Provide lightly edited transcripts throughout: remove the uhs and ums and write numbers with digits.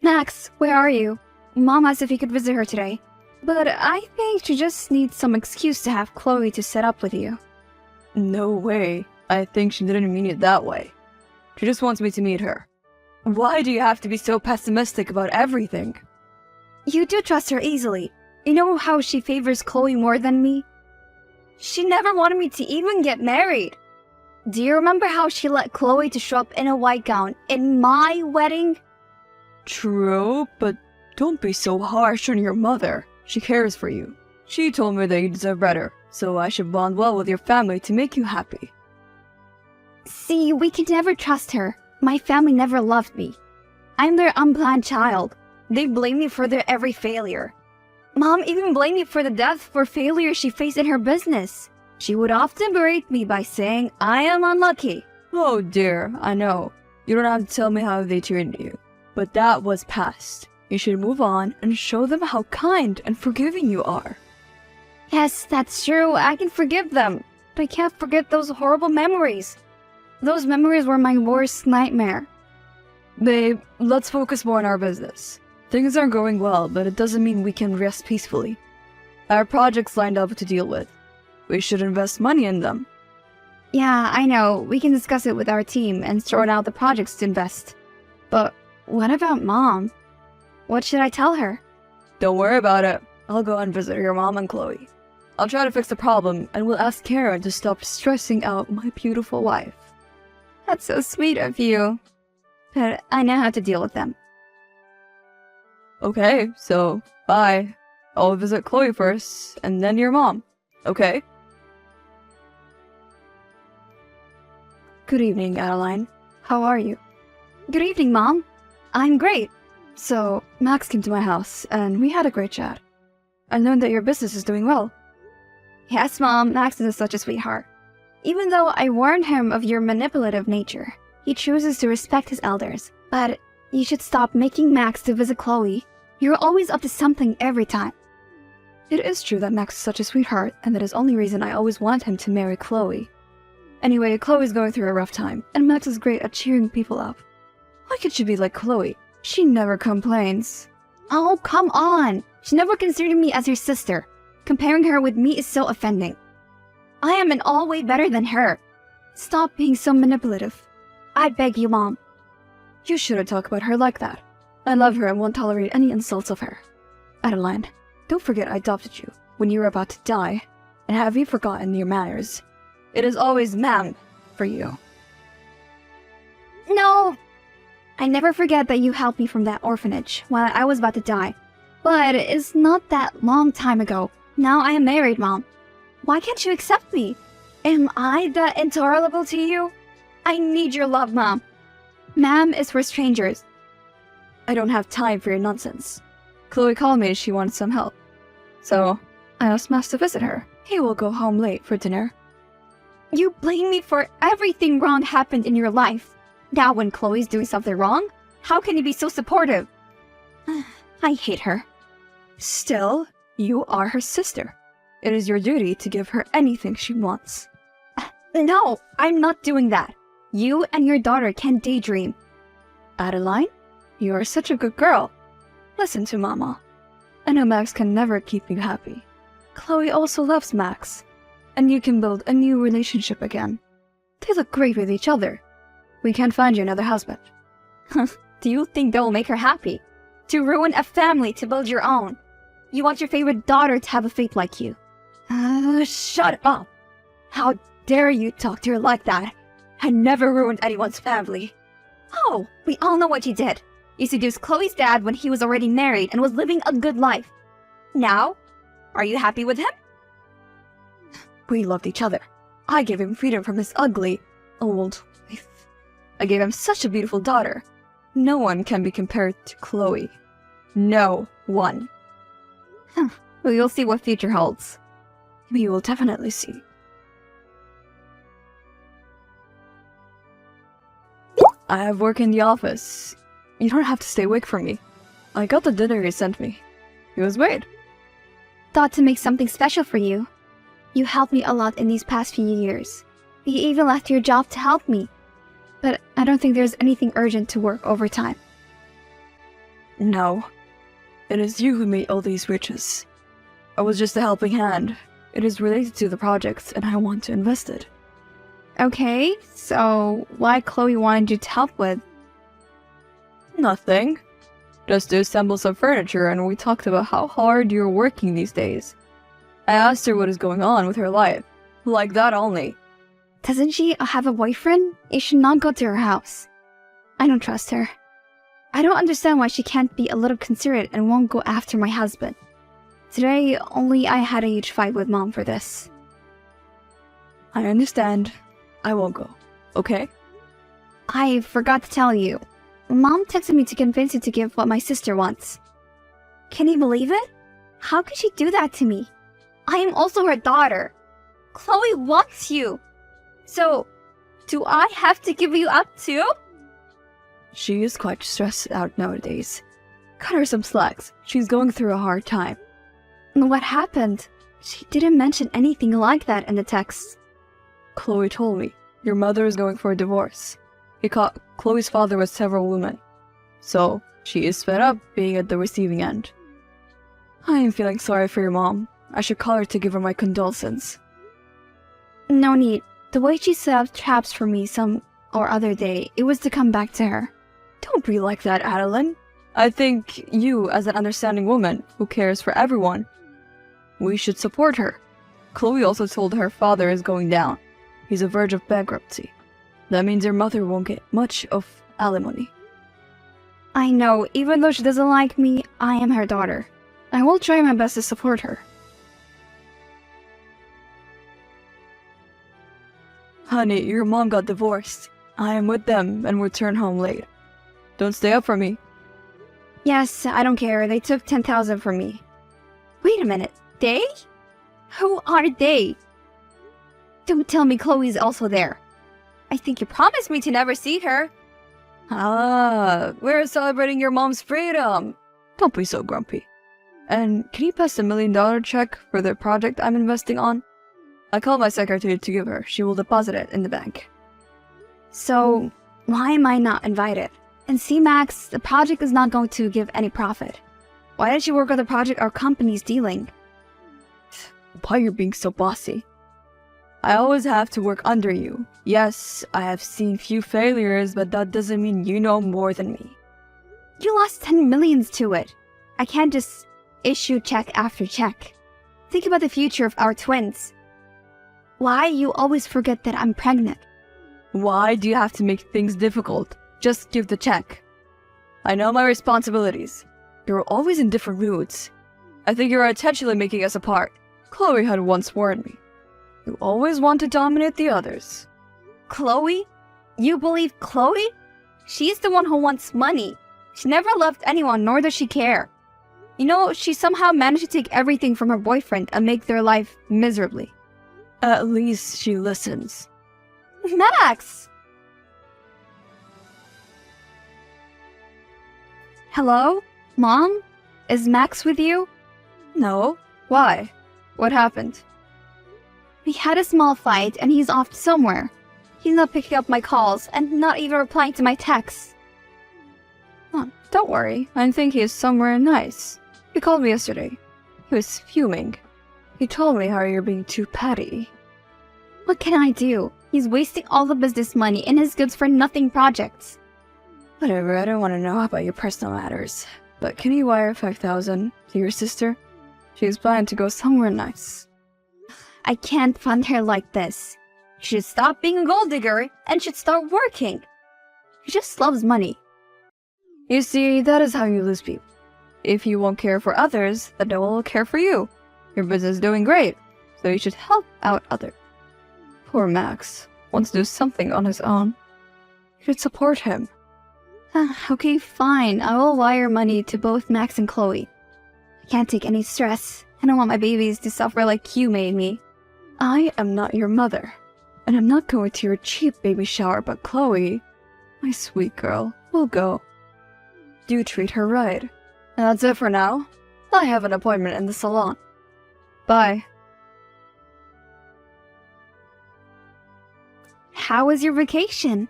Max, where are you? Mom asked if you could visit her today. But I think she just needs some excuse to have Chloe to set up with you. No way. I think she didn't mean it that way. She just wants me to meet her. Why do you have to be so pessimistic about everything? You do trust her easily. You know how she favors Chloe more than me? She never wanted me to even get married. Do you remember how she let Chloe to show up in a white gown in my wedding? True, but don't be so harsh on your mother. She cares for you. She told me that you deserve better, so I should bond well with your family to make you happy. See, we can never trust her. My family never loved me. I'm their unplanned child. They blame me for their every failure. Mom even blamed me for the death for failure she faced in her business. She would often berate me by saying I am unlucky. Oh dear, I know. You don't have to tell me how they treated you. But that was past. You should move on and show them how kind and forgiving you are. Yes, that's true. I can forgive them. But I can't forget those horrible memories. Those memories were my worst nightmare. Babe, let's focus more on our business. Things aren't going well, but it doesn't mean we can rest peacefully. Our projects lined up to deal with. We should invest money in them. Yeah, I know. We can discuss it with our team and sort out the projects to invest. But what about Mom? What should I tell her? Don't worry about it. I'll go and visit your mom and Chloe. I'll try to fix the problem, and we'll ask Karen to stop stressing out my beautiful wife. That's so sweet of you. But I know how to deal with them. Okay, so bye. I'll visit Chloe first, and then your mom. Okay? Good evening, Adeline. How are you? Good evening, Mom. I'm great. So, Max came to my house, and we had a great chat. I learned that your business is doing well. Yes, Mom, Max is such a sweetheart. Even though I warned him of your manipulative nature, he chooses to respect his elders. But you should stop making Max to visit Chloe. You're always up to something every time. It is true that Max is such a sweetheart, and that is the only reason I always want him to marry Chloe. Anyway, Chloe's going through a rough time, and Max is great at cheering people up. Why can't she be like Chloe? She never complains. Oh, come on! She never considered me as her sister. Comparing her with me is so offending. I am in all way better than her. Stop being so manipulative. I beg you, Mom. You shouldn't talk about her like that. I love her and won't tolerate any insults of her. Adeline, don't forget I adopted you when you were about to die. And have you forgotten your manners? It is always ma'am for you. No! I never forget that you helped me from that orphanage while I was about to die. But it's not that long time ago. Now I am married, Mom. Why can't you accept me? Am I that intolerable to you? I need your love, Mom. Ma'am is for strangers. I don't have time for your nonsense. Chloe called me and she wanted some help. So, I asked Max to visit her. He will go home late for dinner. You blame me for everything wrong happened in your life. Now when Chloe's doing something wrong, how can you be so supportive? I hate her. Still, you are her sister. It is your duty to give her anything she wants. No, I'm not doing that. You and your daughter can daydream. Adeline, you are such a good girl. Listen to Mama. I know Max can never keep you happy. Chloe also loves Max, and you can build a new relationship again. They look great with each other. We can't find you another husband. Do you think that will make her happy? To ruin a family to build your own? You want your favorite daughter to have a fate like you? Shut up! How dare you talk to her like that? I never ruined anyone's family. Oh, we all know what you did. You seduced Chloe's dad when he was already married and was living a good life. Now, are you happy with him? We loved each other. I gave him freedom from his ugly, old wife. I gave him such a beautiful daughter. No one can be compared to Chloe. No one. Well, you'll see what future holds. We will definitely see. I have work in the office. You don't have to stay awake for me. I got the dinner you sent me. It was great. Thought to make something special for you. You helped me a lot in these past few years. You even left your job to help me. But I don't think there's anything urgent to work overtime. No. It is you who made all these riches. I was just a helping hand. It is related to the projects, and I want to invest it. Okay, so why Chloe wanted you to help with? Nothing. Just to assemble some furniture, and we talked about how hard you're working these days. I asked her what is going on with her life. Like that only. Doesn't she have a boyfriend? You should not go to her house. I don't trust her. I don't understand why she can't be a little considerate and won't go after my husband. Today, only I had a huge fight with Mom for this. I understand. I won't go. Okay? I forgot to tell you. Mom texted me to convince you to give what my sister wants. Can you believe it? How could she do that to me? I am also her daughter. Chloe wants you. So, do I have to give you up too? She is quite stressed out nowadays. Cut her some slacks. She's going through a hard time. What happened? She didn't mention anything like that in the text. Chloe told me your mother is going for a divorce. He caught Chloe's father with several women. So, she is fed up being at the receiving end. I am feeling sorry for your mom. I should call her to give her my condolences. No need. The way she set up traps for me some or other day, it was to come back to her. Don't be like that, Adeline. I think you, as an understanding woman who cares for everyone, we should support her. Chloe also told her father is going down. He's on the verge of bankruptcy. That means your mother won't get much of alimony. I know, even though she doesn't like me, I am her daughter. I will try my best to support her. Honey, your mom got divorced. I am with them and return home late. Don't stay up for me. Yes, I don't care. They took 10,000 from me. Wait a minute. They? Who are they? Don't tell me Chloe's also there. I think you promised me to never see her. Ah, we're celebrating your mom's freedom. Don't be so grumpy. And can you pass the $1 million check for the project I'm investing on? I called my secretary to give her. She will deposit it in the bank. So, why am I not invited? And see, Max, the project is not going to give any profit. Why don't you work on the project our company's dealing? Why you're being so bossy? I always have to work under you. Yes, I have seen few failures, but that doesn't mean you know more than me. You lost 10 millions to it. I can't just issue check after check. Think about the future of our twins. Why you always forget that I'm pregnant? Why do you have to make things difficult? Just give the check. I know my responsibilities. You're always in different moods. I think you're intentionally making us apart. Chloe had once warned me. You always want to dominate the others. Chloe? You believe Chloe? She's the one who wants money. She never loved anyone, nor does she care. You know, she somehow managed to take everything from her boyfriend and make their life miserably. At least she listens. Max! Hello? Mom? Is Max with you? No. Why? What happened? We had a small fight and he's off somewhere. He's not picking up my calls and not even replying to my texts. Oh, don't worry. I think he is somewhere nice. He called me yesterday. He was fuming. He told me how you're being too petty. What can I do? He's wasting all the business money in his goods-for-nothing projects. Whatever, I don't want to know about your personal matters. But can you wire 5,000 to your sister? She's planning to go somewhere nice. I can't fund her like this. She should stop being a gold digger and should start working. She just loves money. You see, that is how you lose people. If you won't care for others, then no one will care for you. Your business is doing great, so you should help out others. Poor Max wants to do something on his own. You should support him. Okay, fine. I will wire money to both Max and Chloe. I can't take any stress. I don't want my babies to suffer like you made me. I am not your mother, and I'm not going to your cheap baby shower, but Chloe, my sweet girl, will go. Do treat her right. And that's it for now. I have an appointment in the salon. Bye. How was your vacation?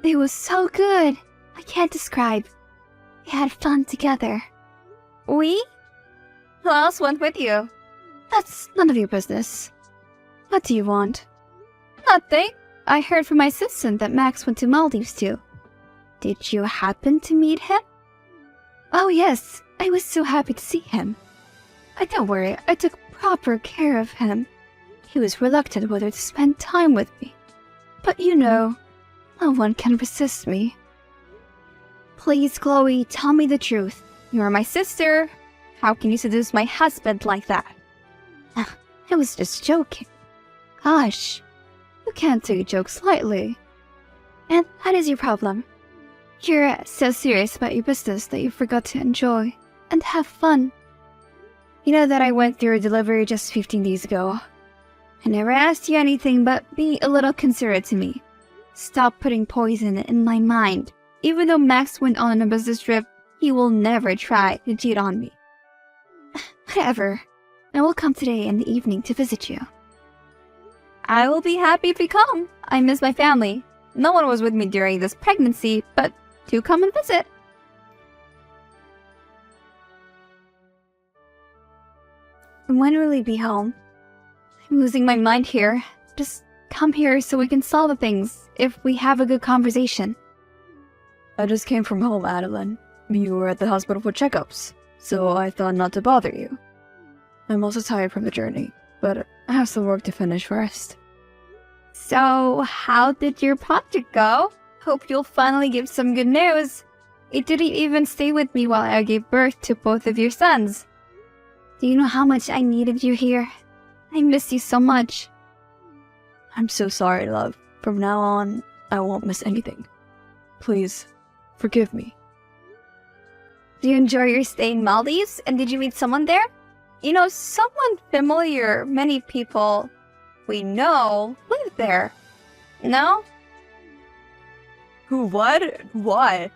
It was so good. I can't describe. We had fun together. We? Who else went with you? That's none of your business. What do you want? Nothing. I heard from my assistant that Max went to Maldives too. Did you happen to meet him? Oh yes, I was so happy to see him. But don't worry, I took proper care of him. He was reluctant whether to spend time with me. But you know, no one can resist me. Please, Chloe, tell me the truth. You are my sister. How can you seduce my husband like that? I was just joking. Gosh, you can't take jokes lightly. And that is your problem. You're so serious about your business that you forgot to enjoy and have fun. You know that I went through a delivery just 15 days ago. I never asked you anything but be a little considerate to me. Stop putting poison in my mind. Even though Max went on a business trip, he will never try to cheat on me. Whatever. I will come today in the evening to visit you. I will be happy if you come. I miss my family. No one was with me during this pregnancy, but do come and visit. When will he be home? I'm losing my mind here. Just come here so we can solve the things if we have a good conversation. I just came from home, Adeline. You were at the hospital for checkups, so I thought not to bother you. I'm also tired from the journey, but I have some work to finish first. So, how did your project go? Hope you'll finally give some good news. It didn't even stay with me while I gave birth to both of your sons. Do you know how much I needed you here? I miss you so much. I'm so sorry, love. From now on, I won't miss anything. Please, forgive me. Do you enjoy your stay in Maldives? And did you meet someone there? You know, someone familiar. Many people we know live there. No? Who, what? Why?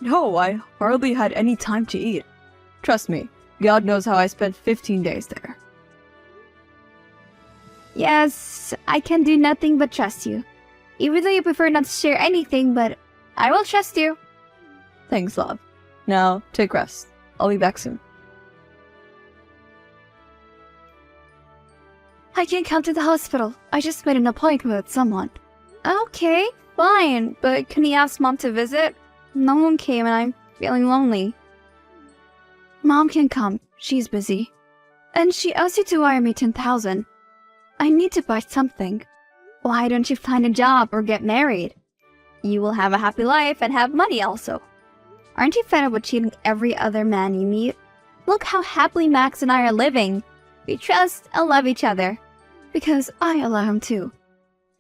No, I hardly had any time to eat. Trust me, God knows how I spent 15 days there. Yes, I can do nothing but trust you. Even though you prefer not to share anything, but I will trust you. Thanks, love. Now, take rest. I'll be back soon. I can't come to the hospital. I just made an appointment with someone. Okay, fine, but can you ask Mom to visit? No one came and I'm feeling lonely. Mom can come. She's busy. And she asked you to wire me 10,000. I need to buy something. Why don't you find a job or get married? You will have a happy life and have money also. Aren't you fed up with cheating every other man you meet? Look how happily Max and I are living. We trust and love each other. Because I allow him to.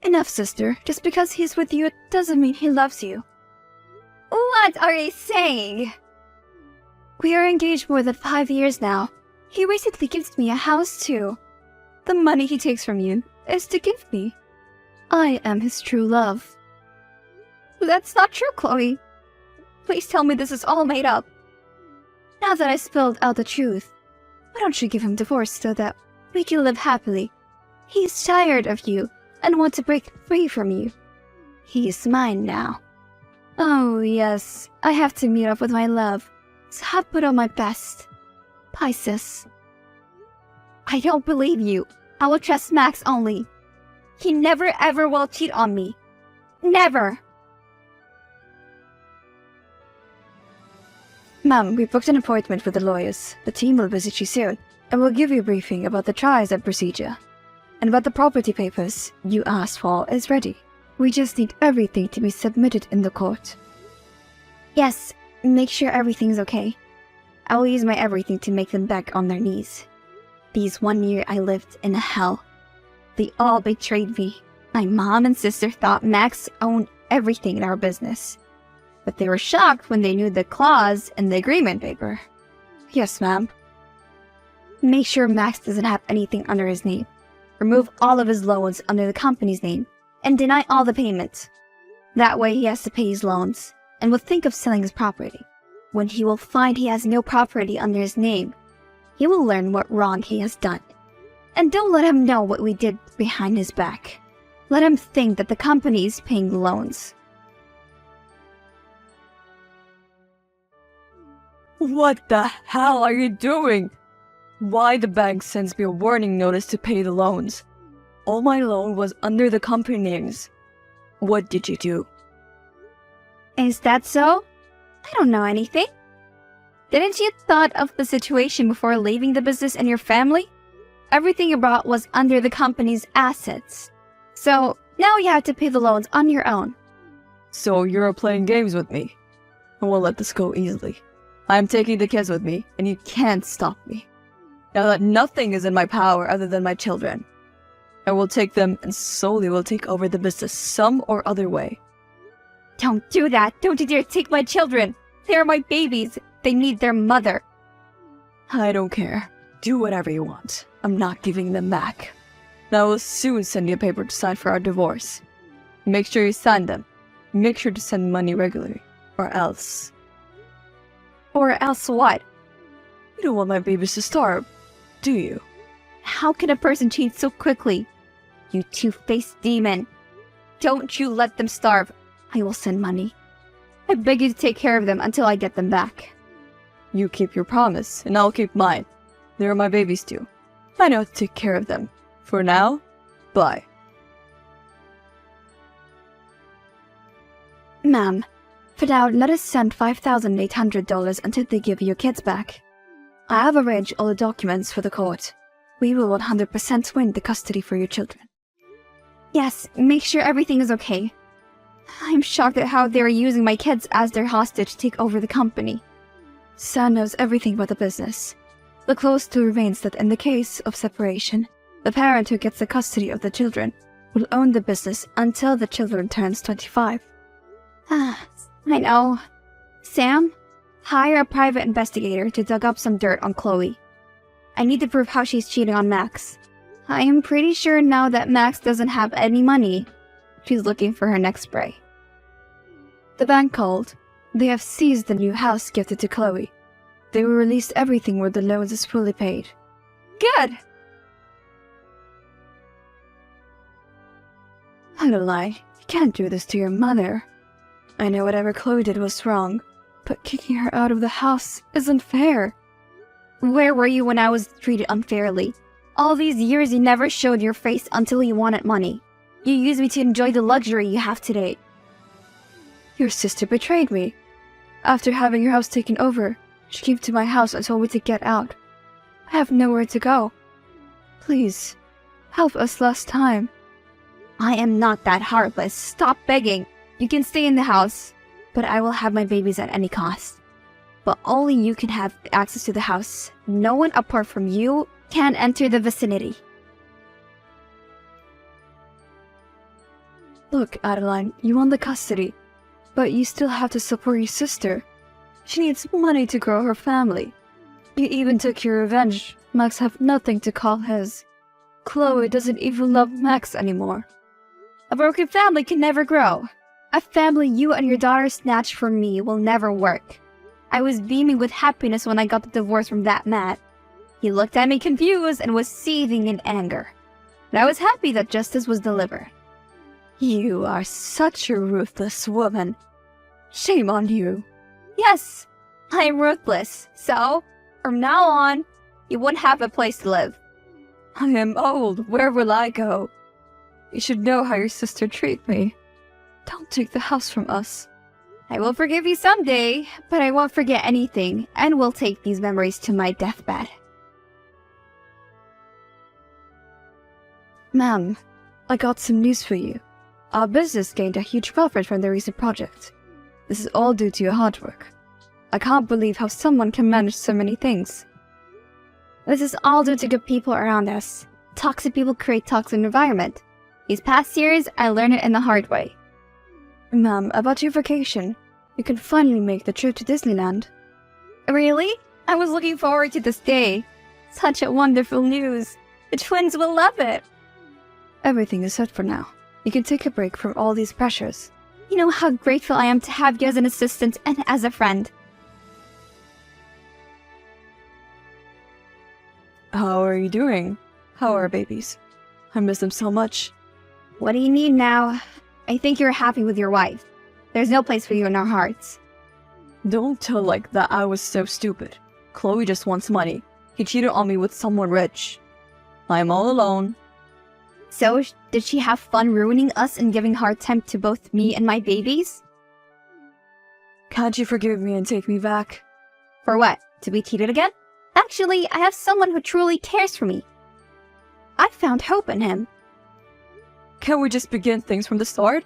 Enough, sister. Just because he's with you, it doesn't mean he loves you. What are you saying? We are engaged more than 5 years now. He recently gives me a house too. The money he takes from you is to give me. I am his true love. That's not true, Chloe. Please tell me this is all made up. Now that I spilled out the truth, why don't you give him divorce so that we can live happily? He's tired of you and wants to break free from you. He's mine now. Oh yes, I have to meet up with my love, so I've put on my best. Bye, sis. I don't believe you. I will trust Max only. He never ever will cheat on me. Never. Ma'am, we booked an appointment with the lawyers. The team will visit you soon, and will give you a briefing about the trials and procedure. And about the property papers you asked for is ready. We just need everything to be submitted in the court. Yes, make sure everything's okay. I will use my everything to make them back on their knees. These 1 year I lived in hell. They all betrayed me. My mom and sister thought Max owned everything in our business. But they were shocked when they knew the clause in the agreement paper. Yes, ma'am. Make sure Max doesn't have anything under his name. Remove all of his loans under the company's name and deny all the payments. That way he has to pay his loans and will think of selling his property. When he will find he has no property under his name, he will learn what wrong he has done. And don't let him know what we did behind his back. Let him think that the company is paying the loans. What the hell are you doing? Why the bank sends me a warning notice to pay the loans? All my loan was under the company names. What did you do? Is that so? I don't know anything. Didn't you thought of the situation before leaving the business and your family? Everything you bought was under the company's assets. So now you have to pay the loans on your own. So you're playing games with me? I won't let this go easily. I'm taking the kids with me, and you can't stop me. Now that nothing is in my power other than my children, I will take them and slowly will take over the business some or other way. Don't do that. Don't you dare take my children. They're my babies. They need their mother. I don't care. Do whatever you want. I'm not giving them back. And I will soon send you a paper to sign for our divorce. Make sure you sign them. Make sure to send money regularly, or else. Or else what? You don't want my babies to starve, do you? How can a person change so quickly? You two-faced demon. Don't you let them starve. I will send money. I beg you to take care of them until I get them back. You keep your promise, and I'll keep mine. They are my babies too. I know how to take care of them. For now, bye. Ma'am, for now, let us send $5,800 until they give your kids back. I have arranged all the documents for the court. We will 100% win the custody for your children. Yes, make sure everything is okay. I'm shocked at how they are using my kids as their hostage to take over the company. Sam knows everything about the business. The clause still remains that in the case of separation, the parent who gets the custody of the children will own the business until the children turns 25. I know. Sam, hire a private investigator to dig up some dirt on Chloe. I need to prove how she's cheating on Max. I am pretty sure now that Max doesn't have any money. She's looking for her next prey. The bank called. They have seized the new house gifted to Chloe. They will release everything where the loans is fully paid. Good! I don't lie. You can't do this to your mother. I know whatever Chloe did was wrong, but kicking her out of the house isn't fair. Where were you when I was treated unfairly? All these years you never showed your face until you wanted money. You used me to enjoy the luxury you have today. Your sister betrayed me. After having your house taken over, she came to my house and told me to get out. I have nowhere to go. Please, help us last time. I am not that heartless. Stop begging. You can stay in the house, but I will have my babies at any cost. But only you can have access to the house. No one apart from you can enter the vicinity. Look, Adeline, you want the custody, but you still have to support your sister. She needs money to grow her family. You even took your revenge. Max have nothing to call his. Chloe doesn't even love Max anymore. A broken family can never grow. A family you and your daughter snatched from me will never work. I was beaming with happiness when I got the divorce from that man. He looked at me confused and was seething in anger. But I was happy that justice was delivered. You are such a ruthless woman. Shame on you. Yes, I am ruthless. So, from now on, you won't have a place to live. I am old. Where will I go? You should know how your sister treated me. Don't take the house from us. I will forgive you someday, but I won't forget anything and will take these memories to my deathbed. Ma'am, I got some news for you. Our business gained a huge profit from the recent project. This is all due to your hard work. I can't believe how someone can manage so many things. This is all due to good people around us. Toxic people create toxic environment. These past years, I learned it in the hard way. Ma'am, about your vacation, you can finally make the trip to Disneyland. Really? I was looking forward to this day. Such a wonderful news. The twins will love it. Everything is set for now. You can take a break from all these pressures. You know how grateful I am to have you as an assistant and as a friend. How are you doing? How are our babies? I miss them so much. What do you need now? I think you're happy with your wife. There's no place for you in our hearts. Don't tell like that I was so stupid. Chloe just wants money. He cheated on me with someone rich. I'm all alone. So, did she have fun ruining us and giving hard time to both me and my babies? Can't you forgive me and take me back? For what? To be cheated again? Actually, I have someone who truly cares for me. I found hope in him. Can't we just begin things from the start?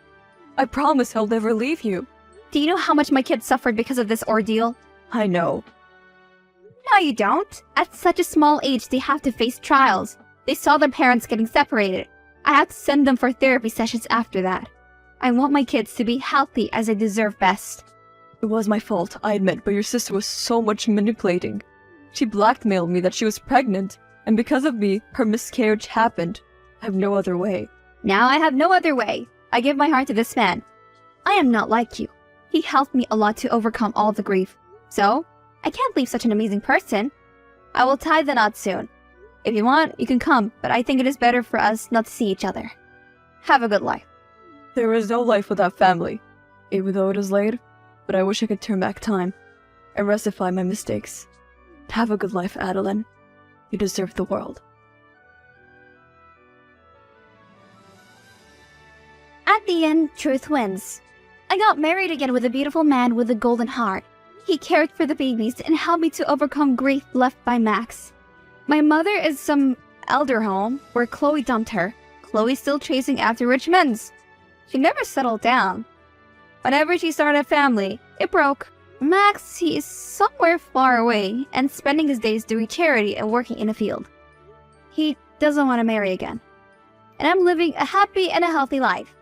I promise I'll never leave you. Do you know how much my kids suffered because of this ordeal? I know. No, you don't. At such a small age, they have to face trials. They saw their parents getting separated. I had to send them for therapy sessions after that. I want my kids to be healthy as they deserve best. It was my fault, I admit, but your sister was so much manipulating. She blackmailed me that she was pregnant, and because of me, her miscarriage happened. I have no other way. Now I have no other way. I give my heart to this man. I am not like you. He helped me a lot to overcome all the grief. So, I can't leave such an amazing person. I will tie the knot soon. If you want, you can come, but I think it is better for us not to see each other. Have a good life. There is no life without family, even though it is late, but I wish I could turn back time and rectify my mistakes. Have a good life, Adeline. You deserve the world. At the end, truth wins. I got married again with a beautiful man with a golden heart. He cared for the babies and helped me to overcome grief left by Max. My mother is some elder home where Chloe dumped her. Chloe's still chasing after rich men's. She never settled down. Whenever she started a family, it broke. Max, he is somewhere far away and spending his days doing charity and working in a field. He doesn't want to marry again. And I'm living a happy and a healthy life.